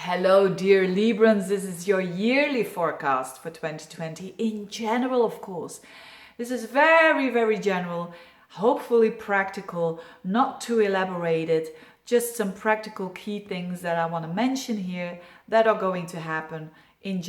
Hello, dear Librans. This is your yearly forecast for 2020 in general, of course. This is very, very general, hopefully practical, not too elaborated, just some practical key things that I want to mention here that are going to happen in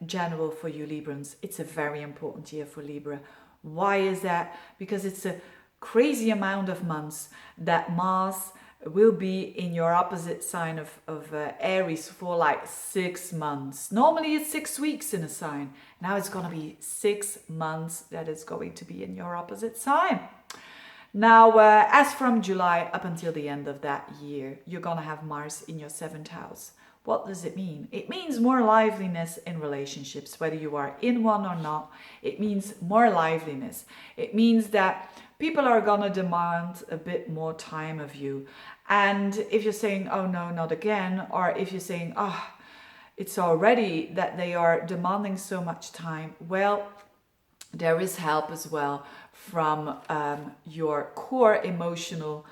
general for you Librans. It's a very important year for Libra. Why is that? Because it's a crazy amount of months that Mars will be in your opposite sign of Aries for like 6 months. Normally it's 6 weeks in a sign. Now it's going to be 6 months that it's going to be in your opposite sign. Now, as from July up until the end of that year, you're going to have Mars in your 7th house. What does it mean? It means more liveliness in relationships, whether you are in one or not. It means more liveliness. It means that people are going to demand a bit more time of you. And if you're saying, oh no, not again, or if you're saying, oh, it's already that they are demanding so much time, well, there is help as well from your core emotional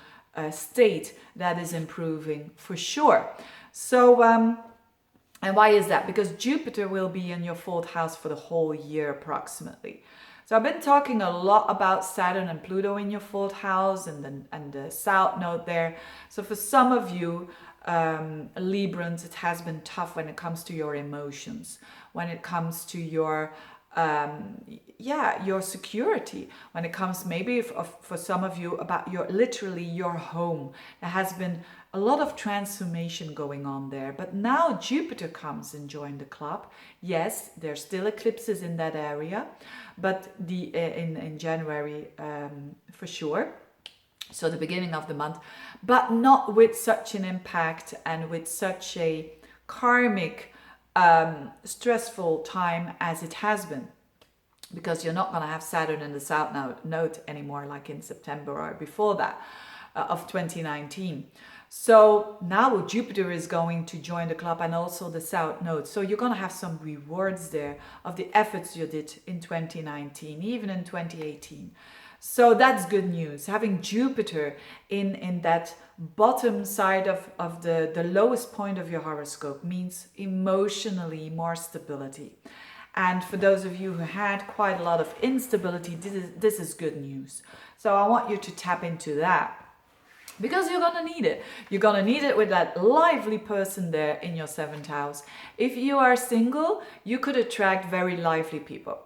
state that is improving for sure. So, and why is that? Because Jupiter will be in your 4th house for the whole year approximately. So I've been talking a lot about Saturn and Pluto in your 4th house and the South Node there. So for some of you Librans, it has been tough when it comes to your emotions, when it comes to your your security, when it comes maybe for some of you about literally your home. There has been a lot of transformation going on there, but now Jupiter comes and joins the club. Yes, there's still eclipses in that area, but in January for sure, so the beginning of the month, but not with such an impact and with such a karmic stressful time as it has been, because you're not going to have Saturn in the South Node anymore like in September or before that of 2019. So now Jupiter is going to join the club and also the South Node. So you're going to have some rewards there of the efforts you did in 2019, even in 2018. So that's good news. Having Jupiter in that bottom side of the lowest point of your horoscope means emotionally more stability. And for those of you who had quite a lot of instability, this is good news. So I want you to tap into that, because you're going to need it. You're going to need it with that lively person there in your 7th house. If you are single, you could attract very lively people.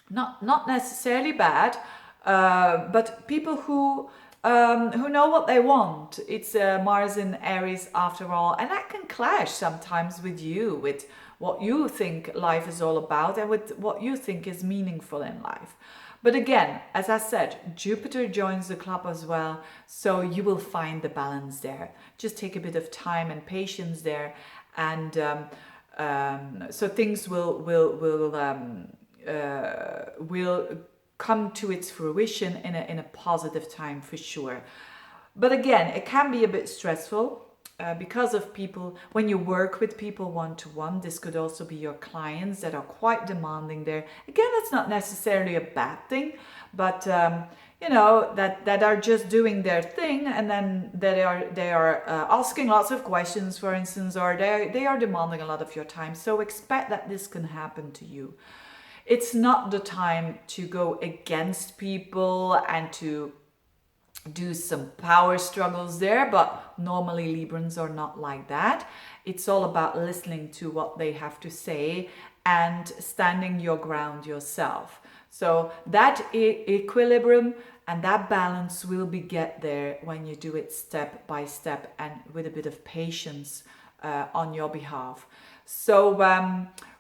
Not necessarily bad, but people who know what they want. It's Mars in Aries after all, and that can clash sometimes with you, with what you think life is all about and with what you think is meaningful in life. But again, as I said, Jupiter joins the club as well, so you will find the balance there. Just take a bit of time and patience there, and so things will come to its fruition in a positive time for sure. But again, it can be a bit stressful because of people, when you work with people one-to-one. This could also be your clients that are quite demanding there. Again, that's not necessarily a bad thing, but that are just doing their thing, and then they are asking lots of questions, for instance, or they are demanding a lot of your time. So expect that this can happen to you. It's not the time to go against people and to do some power struggles there, but normally Librans are not like that. It's all about listening to what they have to say and standing your ground yourself. So that equilibrium and that balance will get there when you do it step by step and with a bit of patience on your behalf. So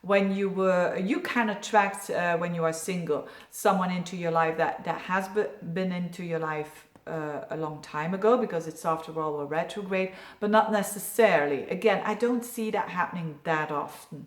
when you can attract, when you are single, someone into your life that has been into your life a long time ago, because it's after all a retrograde, but not necessarily. Again, I don't see that happening that often.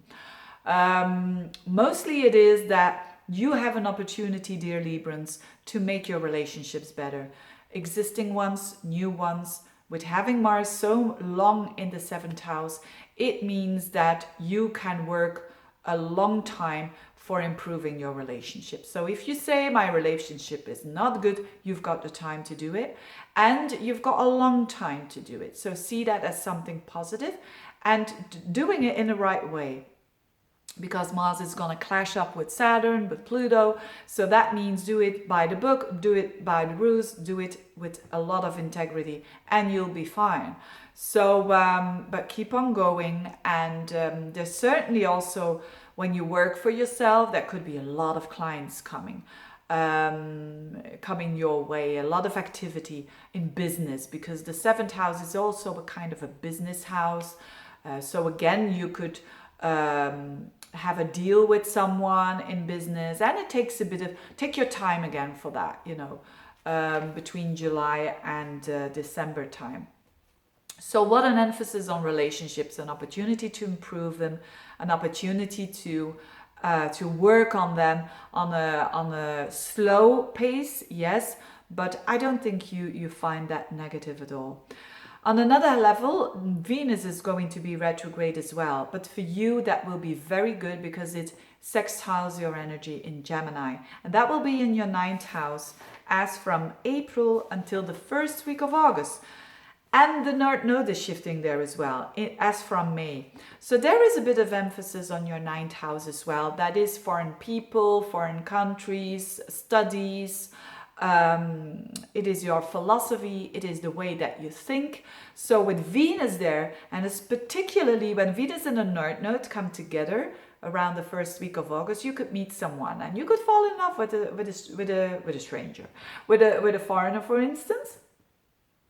Mostly it is that you have an opportunity, dear Librans, to make your relationships better. Existing ones, new ones. With having Mars so long in the 7th house, it means that you can work a long time for improving your relationship. So if you say my relationship is not good, you've got the time to do it, and you've got a long time to do it. So see that as something positive, and doing it in the right way. Because Mars is going to clash up with Saturn, with Pluto. So that means do it by the book, do it by the rules, do it with a lot of integrity, and you'll be fine. So, but keep on going. And there's certainly also, when you work for yourself, there could be a lot of clients coming your way, a lot of activity in business, because the 7th house is also a kind of a business house. So again, you could have a deal with someone in business, and it takes a bit of, take your time again for that, you know, between July and December time. So what an emphasis on relationships, an opportunity to improve them, an opportunity to work on them on a slow pace, yes, but I don't think you find that negative at all. On another level, Venus is going to be retrograde as well, but for you that will be very good because it sextiles your energy in Gemini, and that will be in your 9th house as from April until the first week of August. And the North Node is shifting there as well, as from May. So there is a bit of emphasis on your 9th house as well. That is foreign people, foreign countries, studies. It is your philosophy, it is the way that you think. So with Venus there, and it's particularly when Venus and the North Node come together around the first week of August, you could meet someone and you could fall in love with a stranger, with a foreigner, for instance.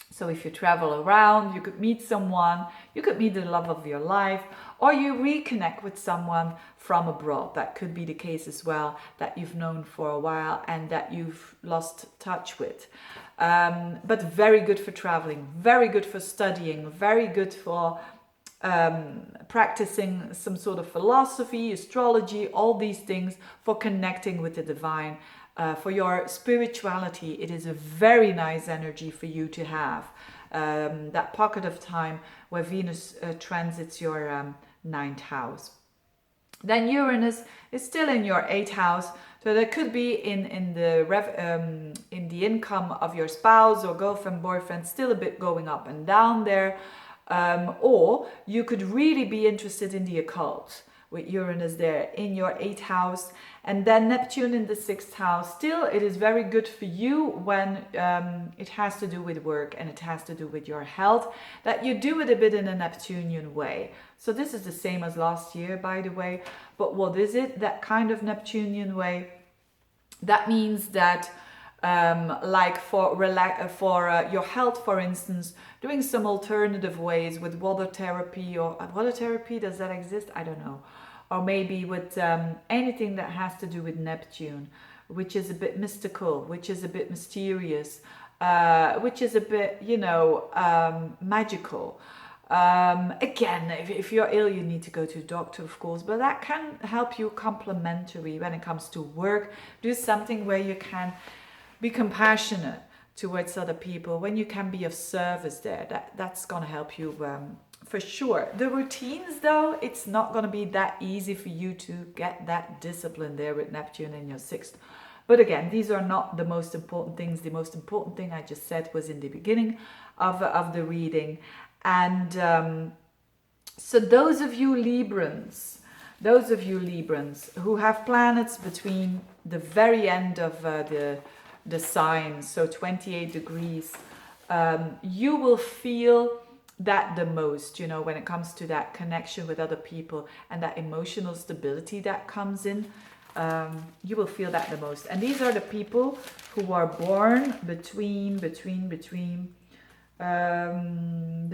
So if you travel around, you could meet someone, you could meet the love of your life, or you reconnect with someone from abroad. That could be the case as well, that you've known for a while and that you've lost touch with. But very good for traveling, very good for studying, very good for practicing some sort of philosophy, astrology, all these things, for connecting with the divine. For your spirituality, it is a very nice energy for you to have. That pocket of time where Venus transits your 9th house. Then Uranus is still in your 8th house, so that could be in the income of your spouse or girlfriend, boyfriend, still a bit going up and down there. Or you could really be interested in the occult with Uranus there in your 8th house, and then Neptune in the 6th house. Still, it is very good for you when it has to do with work and it has to do with your health, that you do it a bit in a Neptunian way. So this is the same as last year, by the way. But what is it? That kind of Neptunian way. That means that like for your health, for instance, doing some alternative ways with water therapy, or water therapy, does that exist? I don't know. Or maybe with anything that has to do with Neptune, which is a bit mystical, which is a bit mysterious, which is a bit, magical. Again, if you're ill, you need to go to a doctor, of course, but that can help you complementary when it comes to work. Do something where you can be compassionate towards other people, when you can be of service there. That's going to help you for sure. The routines, though, it's not going to be that easy for you to get that discipline there with Neptune in your 6th. But again, these are not the most important things. The most important thing I just said was in the beginning of the reading. And so those of you Librans who have planets between the very end of the sign, so 28 degrees, you will feel that the most, when it comes to that connection with other people and that emotional stability that comes in. You will feel that the most. And these are the people who are born between the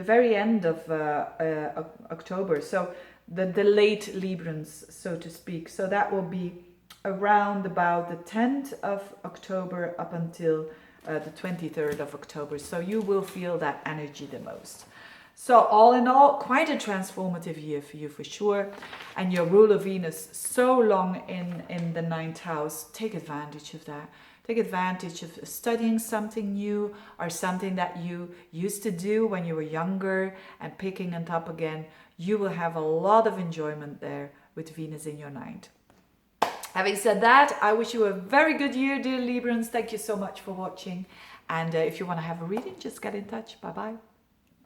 very end of October. So the late Librans, so to speak. So that will be around about the 10th of October up until the 23rd of October. So you will feel that energy the most. So all in all, quite a transformative year for you for sure. And your ruler Venus so long in the 9th house. Take advantage of that. Take advantage of studying something new or something that you used to do when you were younger and picking it up again. You will have a lot of enjoyment there with Venus in your 9th. Having said that, I wish you a very good year, dear Librans. Thank you so much for watching. And if you want to have a reading, just get in touch. Bye-bye.